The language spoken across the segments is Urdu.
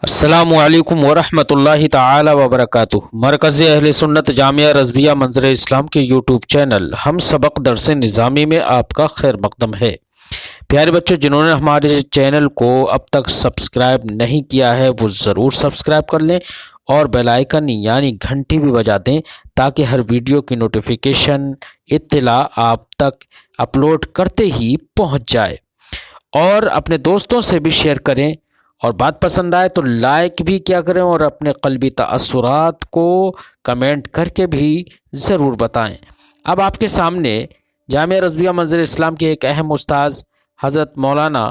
السلام علیکم ورحمۃ اللہ تعالی وبرکاتہ۔ مرکز اہل سنت جامعہ رضویہ منظر اسلام کے یوٹیوب چینل ہم سبق درس نظامی میں آپ کا خیر مقدم ہے۔ پیارے بچوں، جنہوں نے ہمارے چینل کو اب تک سبسکرائب نہیں کیا ہے وہ ضرور سبسکرائب کر لیں اور بیل آئیکن یعنی گھنٹی بھی بجا دیں تاکہ ہر ویڈیو کی نوٹیفیکیشن اطلاع آپ تک اپلوڈ کرتے ہی پہنچ جائے، اور اپنے دوستوں سے بھی شیئر کریں، اور بات پسند آئے تو لائک بھی کیا کریں، اور اپنے قلبی تاثرات کو کمنٹ کر کے بھی ضرور بتائیں۔ اب آپ کے سامنے جامعہ رضویہ منظر اسلام کے ایک اہم استاذ حضرت مولانا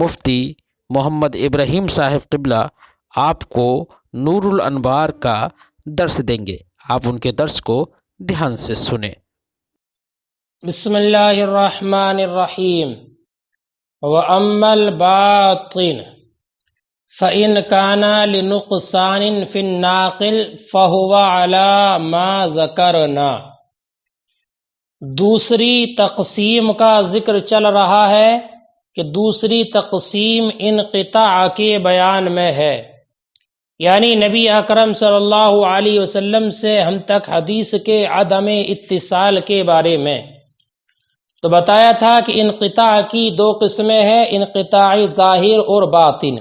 مفتی محمد ابراہیم صاحب قبلہ آپ کو نور الانوار کا درس دیں گے۔ آپ ان کے درس کو دھیان سے سنیں۔ بسم اللہ الرحمن الرحیم۔ وَأَمَّا الْبَاطِنُ فَإِنْ كَانَ لِنُقْصَانٍ فِي النَّاقِلِ فَهُوَ عَلَى مَا ذَكَرْنَا۔ دوسری تقسیم کا ذکر چل رہا ہے کہ دوسری تقسیم انقطاع کے بیان میں ہے، یعنی نبی اکرم صلی اللہ علیہ وسلم سے ہم تک حدیث کے عدم اتصال کے بارے میں۔ تو بتایا تھا کہ انقطاع کی دو قسمیں ہیں، انقطاع ظاہر اور باطن۔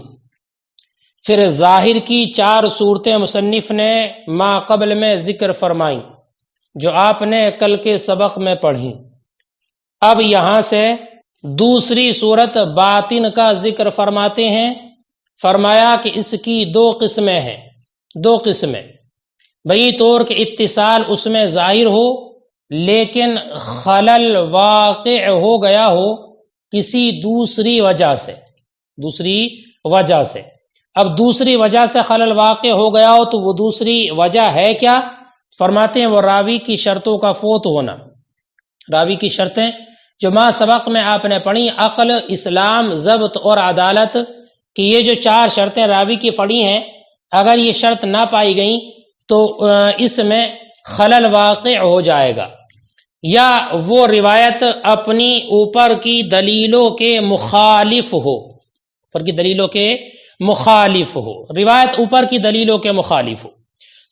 پھر ظاہر کی چار صورتیں مصنف نے ما قبل میں ذکر فرمائیں جو آپ نے کل کے سبق میں پڑھی۔ اب یہاں سے دوسری صورت باطن کا ذکر فرماتے ہیں۔ فرمایا کہ اس کی دو قسمیں ہیں، دو قسمیں، بئی طور کہ اتصال اس میں ظاہر ہو لیکن خلل واقع ہو گیا ہو کسی دوسری وجہ سے، دوسری وجہ سے۔ اب دوسری وجہ سے خلل واقع ہو گیا ہو تو وہ دوسری وجہ ہے کیا؟ فرماتے ہیں وہ راوی کی شرطوں کا فوت ہونا۔ راوی کی شرطیں جو ما سبق میں آپ نے پڑھی، عقل، اسلام، ضبط اور عدالت کہ یہ جو چار شرطیں راوی کی پڑھی ہیں، اگر یہ شرط نہ پائی گئیں تو اس میں خلل واقع ہو جائے گا، یا وہ روایت اپنی اوپر کی دلیلوں کے مخالف ہو، اوپر کی دلیلوں کے مخالف ہو، روایت اوپر کی دلیلوں کے مخالف ہو،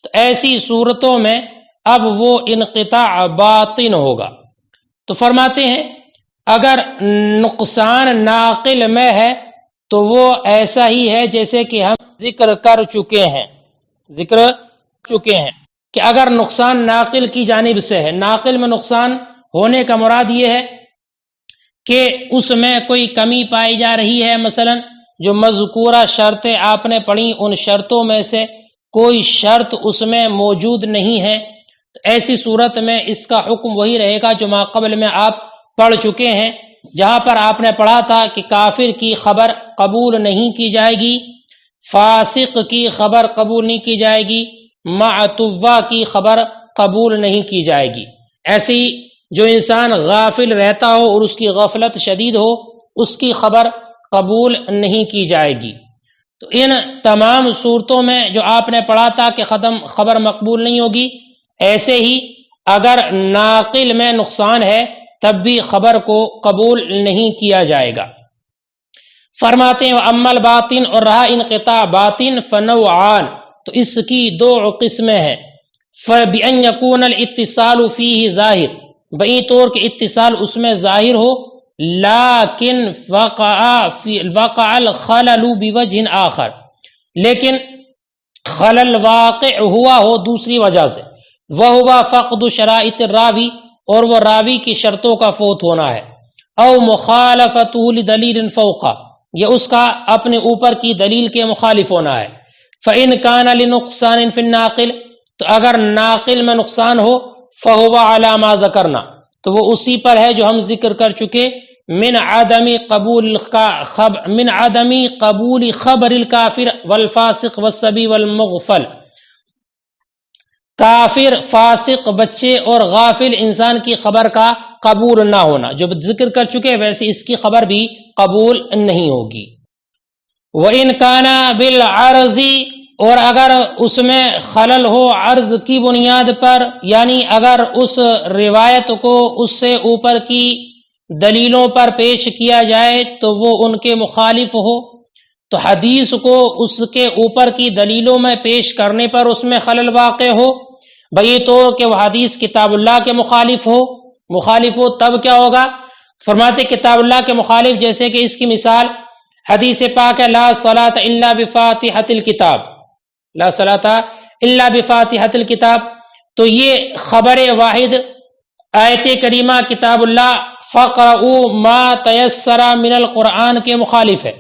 تو ایسی صورتوں میں اب وہ انقطاع باطن ہوگا۔ تو فرماتے ہیں اگر نقصان ناقل میں ہے تو وہ ایسا ہی ہے جیسے کہ ہم ذکر کر چکے ہیں کہ اگر نقصان ناقل کی جانب سے ہے، ناقل میں نقصان ہونے کا مراد یہ ہے کہ اس میں کوئی کمی پائی جا رہی ہے، مثلا جو مذکورہ شرطیں آپ نے پڑھی ان شرطوں میں سے کوئی شرط اس میں موجود نہیں ہے، تو ایسی صورت میں اس کا حکم وہی رہے گا جو ما قبل میں آپ پڑھ چکے ہیں، جہاں پر آپ نے پڑھا تھا کہ کافر کی خبر قبول نہیں کی جائے گی، فاسق کی خبر قبول نہیں کی جائے گی، معتوہ کی خبر قبول نہیں کی جائے گی۔ ایسے ہی جو انسان غافل رہتا ہو اور اس کی غفلت شدید ہو، اس کی خبر قبول نہیں کی جائے گی۔ تو ان تمام صورتوں میں جو آپ نے پڑھا تھا کہ خبر مقبول نہیں ہوگی، ایسے ہی اگر ناقل میں نقصان ہے تب بھی خبر کو قبول نہیں کیا جائے گا۔ فرماتے ہیں وَأَمَّا الْبَاطِنُ، اور رہا انقطاع باطن، فَنَوْعَانِ، تو اس کی دو قسمیں ہیں۔ فَبِأَنْ يَكُونَ الْاِتِّصَالُ فِيهِ ظاہر، بئی طور کہ اتصال اس میں ظاہر ہو، لیکن وقع الخلل بوجہ آخر، لیکن خلل واقع ہوا ہو دوسری وجہ سے، وَهُوَ فَقْدُ شَرَائِطِ الراوی، اور وہ راوی کی شرطوں کا فوت ہونا ہے، او مخالفته لدلیل فوقہ، یا اس کا اپنے اوپر کی دلیل کے مخالف ہونا ہے۔ فَإِنْ كَانَ لِنُقْصَانٍ فِي النَّاقِلِ، تو اگر ناقل میں نقصان ہو، فَهُوَ عَلَى مَا ذَكَرْنَا، تو وہ اسی پر ہے جو ہم ذکر کر چکے، من عدم قبول خبر الکافر والفاسق والصبی والمغفل، کافر، فاسق، بچے اور غافل انسان کی خبر کا قبول نہ ہونا، جو ذکر کر چکے ویسے اس کی خبر بھی قبول نہیں ہوگی۔ وَإِنْ كَانَ بِالْعَرْضِ، اور اگر اس میں خلل ہو عرض کی بنیاد پر، یعنی اگر اس روایت کو اس سے اوپر کی دلیلوں پر پیش کیا جائے تو وہ ان کے مخالف ہو، تو حدیث کو اس کے اوپر کی دلیلوں میں پیش کرنے پر اس میں خلل واقع ہو، بھئی تو کہ وہ حدیث کتاب اللہ کے مخالف ہو تب کیا ہوگا؟ فرماتے کتاب اللہ کے مخالف جیسے کہ اس کی مثال حدیث پاک ہے لا صلاۃ الا بفاتحۃ الکتاب، لا صلاۃ الا بفاتحۃ الکتاب، تو یہ خبر واحد آیت کریمہ کتاب اللہ فقرؤوا ما تیسر من القرآن کے مخالف ہے،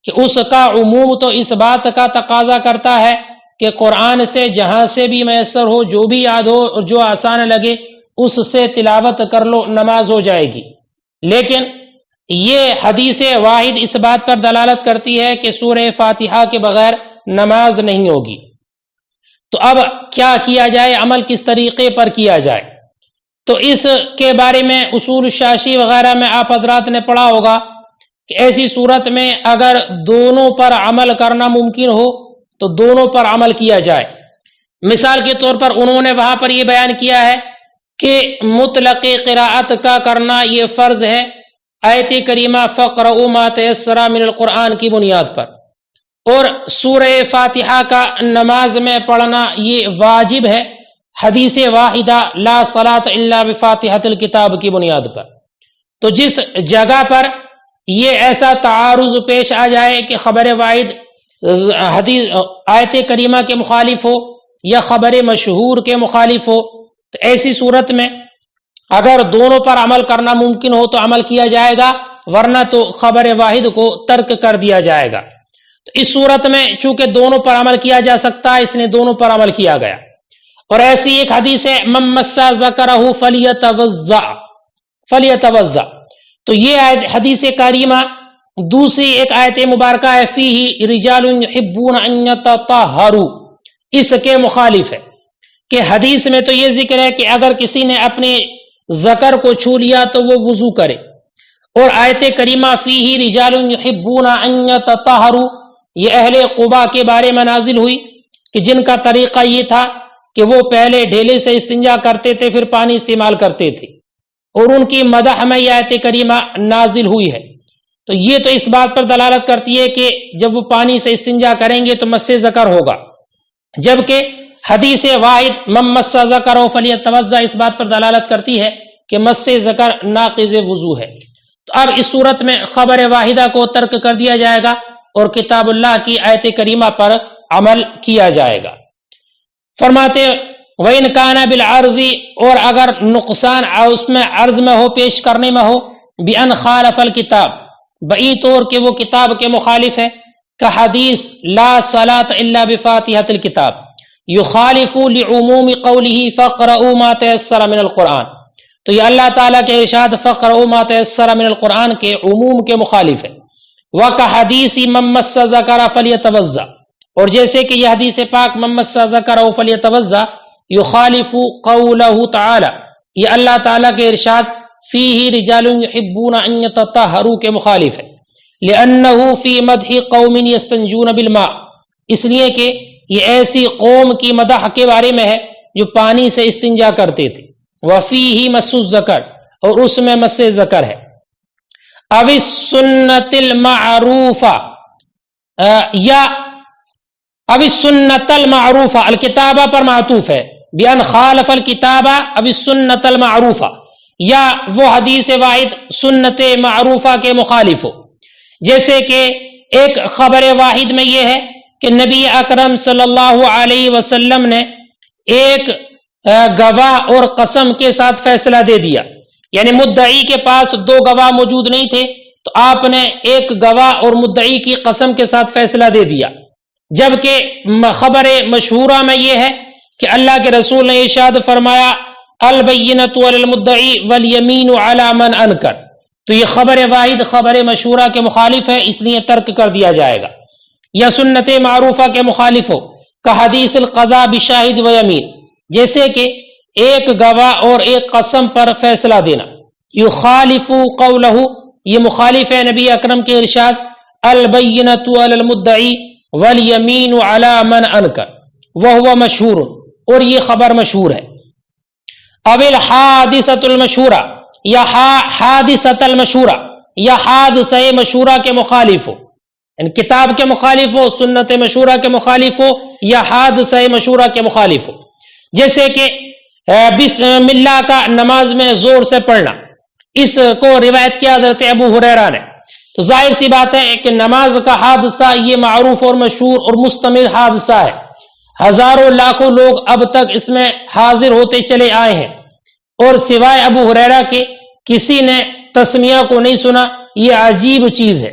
کہ اس کا عموم تو اس بات کا تقاضا کرتا ہے کہ قرآن سے جہاں سے بھی میسر ہو، جو بھی یاد ہو اور جو آسان لگے اس سے تلاوت کر لو، نماز ہو جائے گی۔ لیکن یہ حدیث واحد اس بات پر دلالت کرتی ہے کہ سورہ فاتحہ کے بغیر نماز نہیں ہوگی۔ تو اب کیا کیا جائے، عمل کس طریقے پر کیا جائے؟ تو اس کے بارے میں اصول شاشی وغیرہ میں آپ حضرات نے پڑھا ہوگا کہ ایسی صورت میں اگر دونوں پر عمل کرنا ممکن ہو تو دونوں پر عمل کیا جائے۔ مثال کے طور پر انہوں نے وہاں پر یہ بیان کیا ہے کہ مطلق قراءت کا کرنا یہ فرض ہے آیت کریمہ فقرؤوا ما تیسر من القرآن کی بنیاد پر، اور سورہ فاتحہ کا نماز میں پڑھنا یہ واجب ہے حدیث واحدہ لا صلاۃ الا بفاتحۃ الکتاب کی بنیاد پر۔ تو جس جگہ پر یہ ایسا تعارض پیش آ جائے کہ خبر واحد حدیث آیت کریمہ کے مخالف ہو یا خبر مشہور کے مخالف ہو، تو ایسی صورت میں اگر دونوں پر عمل کرنا ممکن ہو تو عمل کیا جائے گا، ورنہ تو خبر واحد کو ترک کر دیا جائے گا۔ تو اس صورت میں چونکہ دونوں پر عمل کیا جا سکتا ہے، اس نے دونوں پر عمل کیا گیا۔ اور ایسی ایک حدیث ہے من مس ذکرہ فلیتوضا، تو یہ حدیث کریمہ دوسری ایک آیت مبارکہ ہے فیہ رجال یحبون ان یتطہروا، اس کے مخالف ہے کہ حدیث میں تو یہ ذکر ہے کہ اگر کسی نے اپنے ذکر کو چھو لیا تو وہ وضو کرے، اور آیت کریمہ فیہ رجال یحبون ان یتطہروا یہ اہل قباء کے بارے میں نازل ہوئی کہ جن کا طریقہ یہ تھا کہ وہ پہلے ڈھیلے سے استنجا کرتے تھے پھر پانی استعمال کرتے تھے، اور ان کی مدح میں یہ آیت کریمہ نازل ہوئی ہے۔ تو یہ تو اس بات پر دلالت کرتی ہے کہ جب وہ پانی سے استنجا کریں گے تو مس ذکر ہوگا، جبکہ حدیث واحد من مس ذکرہ فلیتوضا اس بات پر دلالت کرتی ہے کہ مس ذکر ناقض وضو ہے۔ تو اب اس صورت میں خبر واحدہ کو ترک کر دیا جائے گا اور کتاب اللہ کی آیت کریمہ پر عمل کیا جائے گا۔ فرماتے وَإِنْ كَانَ بِالْعَرْضِ، اور اگر نقصان اس میں عرض میں ہو، پیش کرنے میں ہو، بِأَنْ خَالَفَ الْكِتاب بئی طور کہ وہ کتاب کے مخالف ہے، کا حدیث لا صلاۃ الا بفاتحۃ الکتاب یخالف لعموم قوله فقرؤوا ما تيسر من القرآن، تو یہ اللہ تعالیٰ کے ارشاد فقرؤوا ما تيسر من القرآن کے عموم کے مخالف ہے۔ وَكَحَدِيثِ مَن مَّسَّ ذَكَرَ فَلْيَتَوَضَّأْ، اور جیسے کہ یہ حدیث پاک من مَّسَّ ذَكَرَهُ فَلْيَتَوَضَّأْ یخالف قوله تعالی، یہ اللہ تعالیٰ کے ارشاد فیہ رجال یحبون ان یتطہروا کے مخالف ہے، لأنہ فی مدح قوم یستنجون بالماء، اس لیے کہ یہ ایسی قوم کی مدح کے بارے میں ہے جو پانی سے استنجا کرتے تھے۔ وفیہ مس الذکر، اور اس میں مس ذکر ہے۔ اب السنت المعروفہ یا اب السنت المعروفہ، الکتابہ پر معطوف ہے، بیان خالف الکتابہ اب السنت المعروفہ، یا وہ حدیث واحد سنت معروفہ کے مخالف ہو، جیسے کہ ایک خبر واحد میں یہ ہے کہ نبی اکرم صلی اللہ علیہ وسلم نے ایک گواہ اور قسم کے ساتھ فیصلہ دے دیا، یعنی مدعی کے پاس دو گواہ موجود نہیں تھے تو آپ نے ایک گواہ اور مدعی کی قسم کے ساتھ فیصلہ دے دیا، جبکہ خبر مشہورہ میں یہ ہے کہ اللہ کے رسول نے ارشاد فرمایا البینۃ علی المدعی والیمین علی من انکر، تو یہ خبر واحد خبر مشہورہ کے مخالف ہے، اس لیے ترک کر دیا جائے گا۔ یا سنت معروفہ کے مخالف ہو کہ حدیث القضاء بشاہد و یمین، جیسے کہ ایک گواہ اور ایک قسم پر فیصلہ دینا، یخالف قولہ یہ مخالف ہے نبی اکرم کے ارشاد البینۃ علی المدعی والیمین علی من انکر وہو مشہور، اور یہ خبر مشہور ہے۔ اب الحادثۃ المشہورہ یا حادثۃ المشہورہ یا حادثہ مشہورہ کے مخالف ہو، یعنی کتاب کے مخالف ہو، سنت مشہورہ کے مخالف ہو، یا حادثہ مشہورہ کے مخالف ہو. جیسے کہ بسم اللہ کا نماز میں زور سے پڑھنا، اس کو روایت کیا حضرت ابو ہریرہ نے. تو ظاہر سی بات ہے کہ نماز کا حادثہ یہ معروف اور مشہور اور مستمر حادثہ ہے. ہزاروں لاکھوں لوگ اب تک اس میں حاضر ہوتے چلے آئے ہیں، اور سوائے ابو ہریرہ کے کسی نے تسمیہ کو نہیں سنا. یہ عجیب چیز ہے.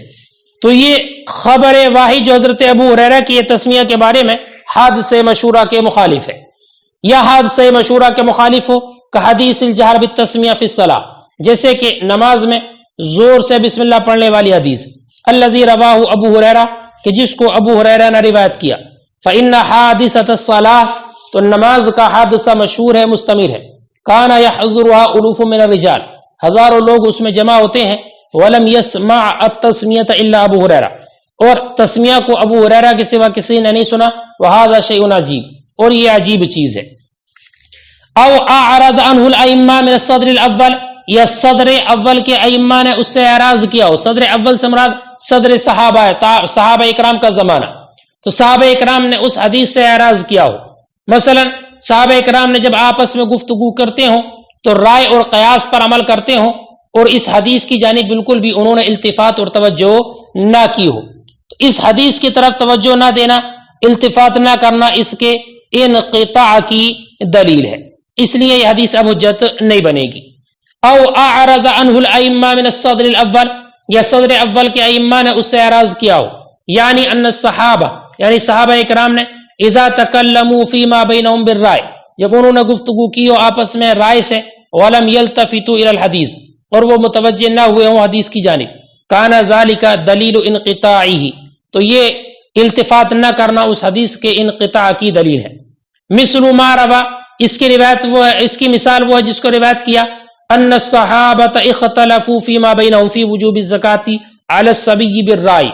تو یہ خبر واحد جو حضرت ابو ہریرہ کی یہ تسمیہ کے بارے میں حادثہ مشہورہ کے مخالف ہے. یا حادثہ مشہورہ کے مخالف ہو کہ حدیث الجہر بالتسمیہ فی الصلاۃ، جیسے کہ نماز میں زور سے بسم اللہ پڑھنے والی حدیث، الذی رواہ ابو ہریرہ، کہ جس کو ابو ہریرہ نے روایت کیا. فإن حادثۃ الصلاۃ، تو نماز کا حادثہ مشہور ہے، مستمر ہے. کان یحضرها الوف من الرجال، ہزاروں لوگ اس میں جمع ہوتے ہیں. ولم يسمع التسمیۃ الا ابو ہریرہ، اور تسمیہ کو ابو ہریرہ کے سوا کسی نے نہیں سنا. وہذا شیء عجیب، اور یہ عجیب چیز ہے. او اعرض عنہ الائمہ من الصدر الاول، یا صدر اول کے ائمہ نے اس سے اعراض کیا ہو. صدر اول سے مراد صدر صحابہ ہے، صحابہ اکرام کا زمانہ. تو صحابہ اکرام نے اس حدیث سے اعراض کیا ہو. مثلا صحابہ اکرام نے جب آپس میں گفتگو کرتے ہوں تو رائے اور قیاس پر عمل کرتے ہوں، اور اس حدیث کی جانب بالکل بھی انہوں نے التفات اور توجہ نہ کی ہو. تو اس حدیث کی طرف توجہ نہ دینا، التفات نہ کرنا، اس کے انقطاع کی دلیل ہے. اس لیے یہ حدیث اب حجت نہیں بنے گی. او اعرض عنہ الائمہ من الصدر الاول، یا صدر اول کے ائمہ نے اس سے اعراض کیا ہو. یعنی ان الصحابہ، یعنی صحابہ اکرام نے اذا تکلموا فیما بینہم بالرائے، جب انہوں نے گفتگو کی ہو آپس میں رائے سے، ولم یلتفتوا الی الحدیث، اور وہ متوجہ نہ ہوئے ہوں حدیث کی جانب، کان ذالک دلیل انقطاعہ، تو یہ التفات نہ کرنا اس حدیث کے انقطاع کی دلیل ہے. مثل ما روا، اس کی روایت وہ ہے، اس کی مثال وہ ہے جس کو روایت کیا ان الصحابۃ اختلفوا فیما بینہم فی وجوب الزکاۃ علی الصبی بالرائے،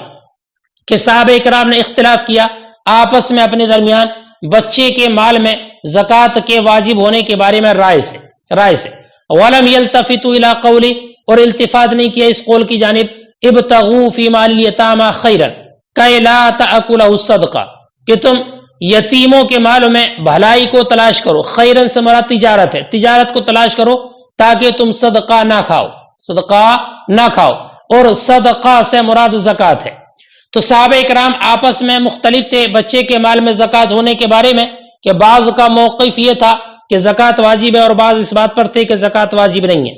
کہ صحابہ اکرام نے اختلاف کیا آپس میں اپنے درمیان بچے کے مال میں زکوٰۃ کے واجب ہونے کے بارے میں رائے سے. ولم یلتفتوا الی قول، اور التفات نہیں کیا اس قول کی جانب، ابتغوا فی مال الیتامى خیرا کی لا تأکلہ الصدقہ، کہ تم یتیموں کے مال میں بھلائی کو تلاش کرو. خیرن سے مراد تجارت ہے، تجارت کو تلاش کرو تاکہ تم صدقہ نہ کھاؤ، اور صدقہ سے مراد زکوٰۃ ہے. تو صحابہ اکرام آپس میں مختلف تھے بچے کے مال میں زکوٰۃ ہونے کے بارے میں، کہ بعض کا موقف یہ تھا کہ زکوٰۃ واجب ہے، اور بعض اس بات پر تھے کہ زکوٰۃ واجب نہیں ہے.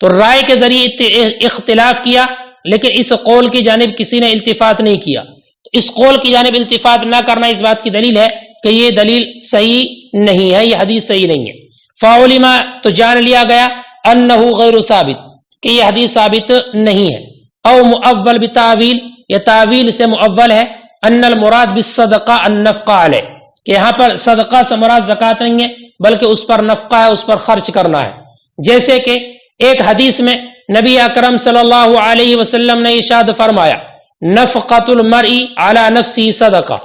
تو رائے کے ذریعے اختلاف کیا، لیکن اس قول کی جانب کسی نے التفات نہیں کیا. تو اس قول کی جانب التفات نہ کرنا اس بات کی دلیل ہے کہ یہ دلیل صحیح نہیں ہے، یہ حدیث صحیح نہیں ہے. فعلم، تو جان لیا گیا، انہ غیر ثابت، کہ یہ حدیث ثابت نہیں ہے. او مؤول بتاویل، یہ تعویل سے مؤول ہے. ان المراد بالصدقہ النفقہ علیہ، کہ یہاں پر صدقہ سے مراد زکوٰۃ نہیں ہے بلکہ اس پر نفقہ ہے، اس پر خرچ کرنا ہے. جیسے کہ ایک حدیث میں نبی اکرم صلی اللہ علیہ وسلم نے ارشاد فرمایا، نفقۃ المرء علی نفسہ صدقہ،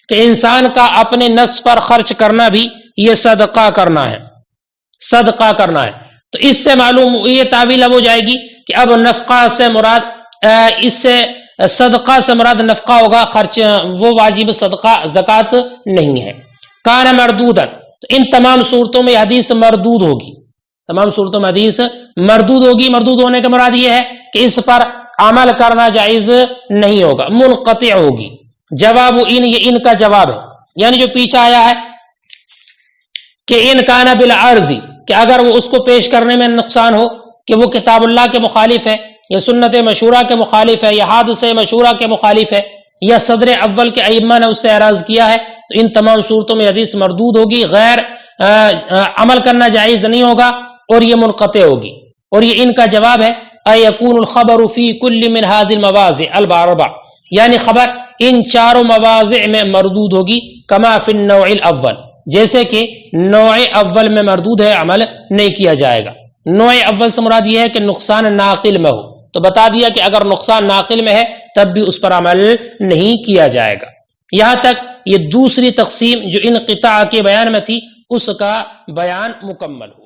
کہ انسان کا اپنے نفس پر خرچ کرنا بھی یہ صدقہ کرنا ہے. تو اس سے معلوم یہ تعویل اب ہو جائے گی کہ اب نفقہ سے مراد اس سے صدقہ سے مراد نفقہ ہوگا، خرچ وہ واجب صدقہ زکوٰۃ نہیں ہے. کان مردودا، تو ان تمام صورتوں میں حدیث مردود ہوگی، تمام صورتوں میں حدیث مردود ہوگی. مردود ہونے کا مراد یہ ہے کہ اس پر عمل کرنا جائز نہیں ہوگا، منقطع ہوگی. جواب ان، یہ ان کا جواب ہے، یعنی جو پیچھے آیا ہے کہ ان کان بالعرض، کہ اگر وہ اس کو پیش کرنے میں نقصان ہو کہ وہ کتاب اللہ کے مخالف ہے، یا سنت مشہورہ کے مخالف ہے، یا حادثہ مشہورہ کے مخالف ہے، یا صدر اول کے ائمہ نے اس سے اعراض کیا ہے، تو ان تمام صورتوں میں حدیث مردود ہوگی، غیر عمل کرنا جائز نہیں ہوگا، اور یہ منقطع ہوگی. اور یہ ان کا جواب ہے، ایکون الخبر فی کل من هذه المواضع الاربع، یعنی خبر ان چاروں مواضع میں مردود ہوگی، کما فی النوع الاول، جیسے کہ نوع اول میں مردود ہے، عمل نہیں کیا جائے گا. نوع اول سے مراد یہ ہے کہ نقصان ناقل میں ہو، تو بتا دیا کہ اگر نقصان ناقل میں ہے تب بھی اس پر عمل نہیں کیا جائے گا. یہاں تک یہ دوسری تقسیم جو انقطاع کے بیان میں تھی اس کا بیان مکمل ہو.